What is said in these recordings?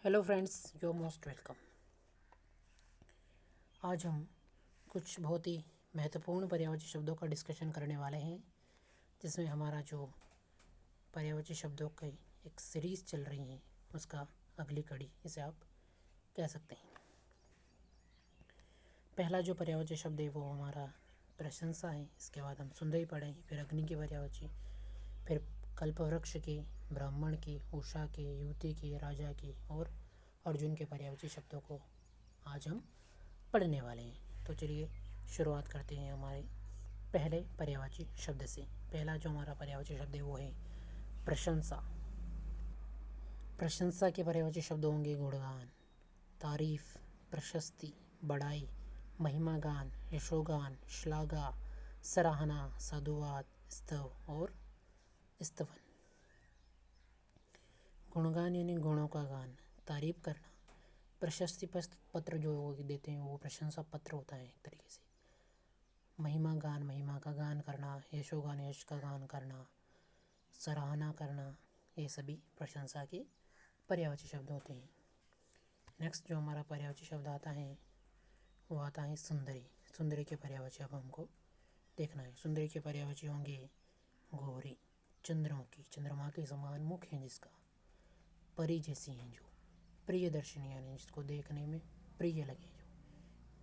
Hello friends, you are most welcome. आज हम कुछ बहुत ही महत्वपूर्ण पर्यायवाची शब्दों का डिस्कशन करने वाले हैं, जिसमें हमारा जो पर्यायवाची शब्दों की एक सीरीज़ चल रही है उसका अगली कड़ी इसे आप कह सकते हैं। पहला जो पर्यायवाची शब्द है वो हमारा प्रशंसा है। इसके बाद हम सुंदरी पढ़ेंगे, फिर अग्नि की पर्यायवाची, फिर कल्पवृक्ष की, ब्राह्मण की, उषा की, युवती की, राजा की और अर्जुन के पर्यायवाची शब्दों को आज हम पढ़ने वाले हैं। तो चलिए शुरुआत करते हैं हमारे पहले पर्यायवाची शब्द से। पहला जो हमारा पर्यायवाची शब्द है वो है प्रशंसा। प्रशंसा के पर्यायवाची शब्द होंगे गुणगान, तारीफ, प्रशस्ति, बड़ाई, महिमागान, यशोगान, श्लाघा, सराहना, साधुवाद, स्तव और स्तवन। गुणगान यानी गुणों का गान, तारीफ करना। प्रशस्ति पत्र जो देते हैं वो प्रशंसा पत्र होता है एक तरीके से। महिमा गान, महिमा का गान करना। यशोगान, यश का गान करना। सराहना करना, ये सभी प्रशंसा के पर्यायवाची शब्द होते हैं। नेक्स्ट जो हमारा पर्यायवाची शब्द आता है वो आता है सुंदरी। सुंदरी के पर्यायवाची अब हमको देखना है। सुंदरी के पर्यायवाची होंगे गौरी, चंद्रमुखी, चंद्रमा के समान मुख है जिसका, परी जैसी हैं जो, प्रियदर्शनी यानी जिसको देखने में प्रिय लगे जो,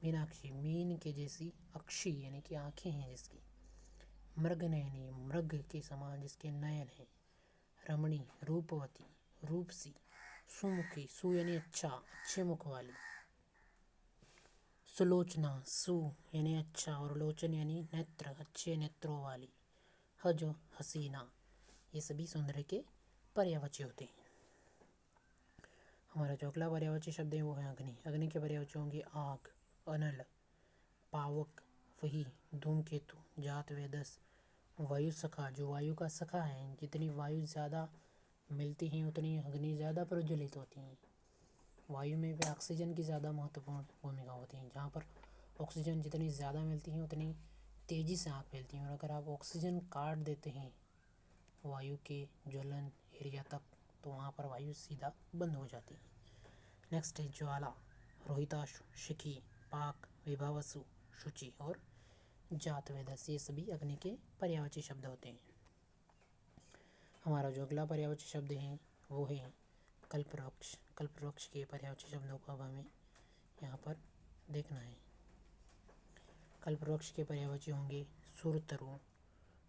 मीनाक्षी, मीन के जैसी, अक्षी यानी कि आँखें हैं जिसकी, मृगनयनी, मृग के समान जिसके नयन हैं, रमणी, रूपवती, रूपसी, सुमुखी, सु यानी अच्छा, अच्छे मुख वाली, सुलोचना, सु यानी अच्छा और लोचन यानी नेत्र, अच्छे नेत्रों वाली, हज, हसीना। ये सभी सुंदर के पर्यायवाची होते हैं। हमारा जो अगला पर्यायवाची शब्द है वो है अग्नि। अग्नि के पर्यायवाची होंगे आग, अनल, पावक, वही, धूमकेतु, जात, वेदस, वायु सखा, जो वायु का सखा है। जितनी वायु ज़्यादा मिलती हैं उतनी अग्नि ज़्यादा प्रज्वलित होती हैं। वायु में भी ऑक्सीजन की ज़्यादा महत्वपूर्ण भूमिका होती है। जहाँ पर ऑक्सीजन जितनी ज़्यादा मिलती है उतनी तेज़ी से आग फैलती है, और अगर आप ऑक्सीजन काट देते हैं वायु के ज्वलन एरिया तक तो वहाँ पर वायु सीधा बंद हो जाती है। नेक्स्ट है ज्वाला, रोहिताशु, शिखी, पाक, विभावसु, शुचि और जात, वेदस। ये सभी अग्नि के पर्यायवाची शब्द होते हैं। हमारा जो अगला पर्यायवाची शब्द है वो है कल्पवृक्ष। कल्पवृक्ष के पर्यायवाची शब्दों को अब हमें यहाँ पर देखना है। कल्पवृक्ष के पर्यायवाची होंगे सुरतरु,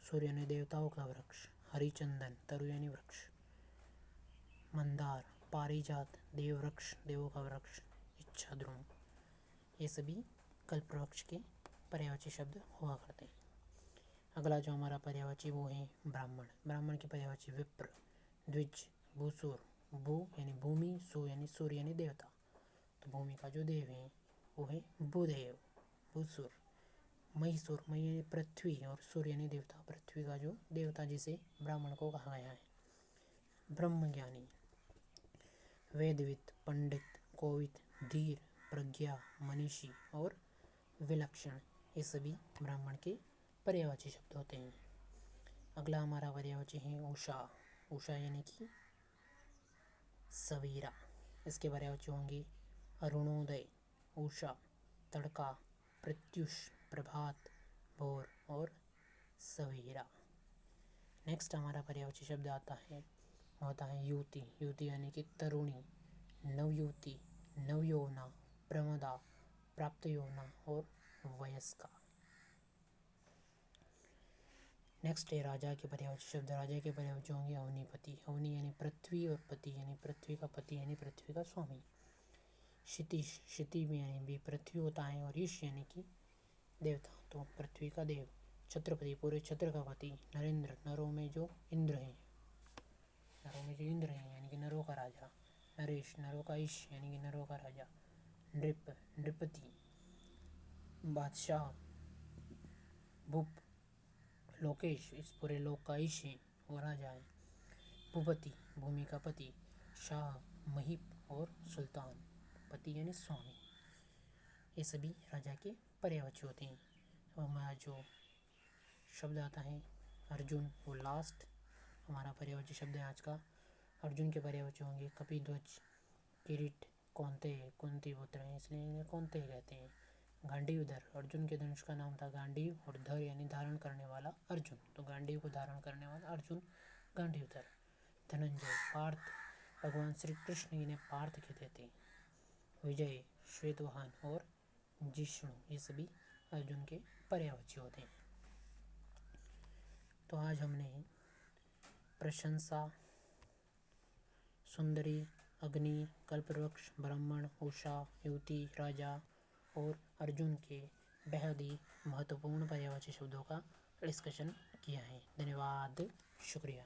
सूर्य यानी देवताओं का वृक्ष, हरिचंदन, तरु यानी वृक्ष, मंदार, पारिजात, देववृक्ष, देवों का वृक्ष, इच्छाद्रुम। ये सभी कल्पवृक्ष के पर्यायवाची शब्द हुआ करते हैं। अगला जो हमारा पर्यायवाची वो है ब्राह्मण। ब्राह्मण के पर्यायवाची विप्र, द्विज, भूसुर, भू यानी भूमि, सु यानी सूर्य यानी देवता, तो भूमि का जो देव है वो है भूदेव, भूसुर, महिसुर, मही यानी पृथ्वी और सूर्य यानी देवता, पृथ्वी का जो देवता जिसे ब्राह्मण को कहा गया है। ब्रह्मज्ञानी, वेदविद, पंडित, कोविद, धीर, प्रज्ञा, मनीषी और विलक्षण। ये सभी ब्राह्मण के पर्यायवाची शब्द होते हैं। अगला हमारा पर्यायवाची है उषा। उषा यानी कि सवेरा। इसके पर्यायवाची होंगे अरुणोदय, उषा, तड़का, प्रत्युष, प्रभात, भोर और सवेरा। नेक्स्ट हमारा पर्यायवाची शब्द आता है होता है युवती। युवती यानी कि तरुणी, नवयुवती, नवयौवना, प्रमदा, प्राप्त यौवना और वयस्का। नेक्स्ट है राजा के पर्यायवाची शब्द। राजा के पर्यायवाची होंगे अवनीपति। अवनी यानी पृथ्वी और पति यानी पृथ्वी का पति यानी पृथ्वी का स्वामी। क्षितिज, क्षिति में यानी भी पृथ्वी होता है, और ईश यानी कि देवता, तो पृथ्वी का देव। छत्रपति, पूरे छत्र का पति। नरेंद्र, नरों में जो इंद्र है, नरों में जो इंद्र है यानी कि नरों का राजा। नरेश, नरों का ईश यानी कि नरों का राजा। नृप, नृपति, बादशाह। भूप, लोकेश, इस पूरे लोक का ईश है, वो राजा है। भूपति, भूमि का पति। शाह, महीप और सुल्तान, पति यानी स्वामी। ये सभी राजा के पर्यायवाची होते हैं। अब हमारा जो शब्द आता है अर्जुन, वो लास्ट हमारा पर्यायवाची शब्द है आज का। अर्जुन के पर्यायवाची होंगे कपिध्वज, किरीट कौंते कुंती पुत्र हैं इसलिए इन्हें कौंते कहते हैं। गांडीवधर अर्जुन के धनुष का नाम था गांडीव, और धर यानी धारण करने वाला अर्जुन, तो गांडीव को धारण करने वाला अर्जुन गांडीवधर। धनंजय पार्थ, भगवान श्री कृष्ण इन्हें पार्थ कहते थे। विजय श्वेतवाहन और जिष्णु ये सभी अर्जुन के पर्यायवाची होते हैं। तो आज हमने प्रशंसा, सुंदरी, अग्नि, कल्पवृक्ष, ब्राह्मण, उषा, युवती, राजा और अर्जुन के बेहद ही महत्वपूर्ण पर्यायवाची शब्दों का डिस्कशन किया है। धन्यवाद, शुक्रिया।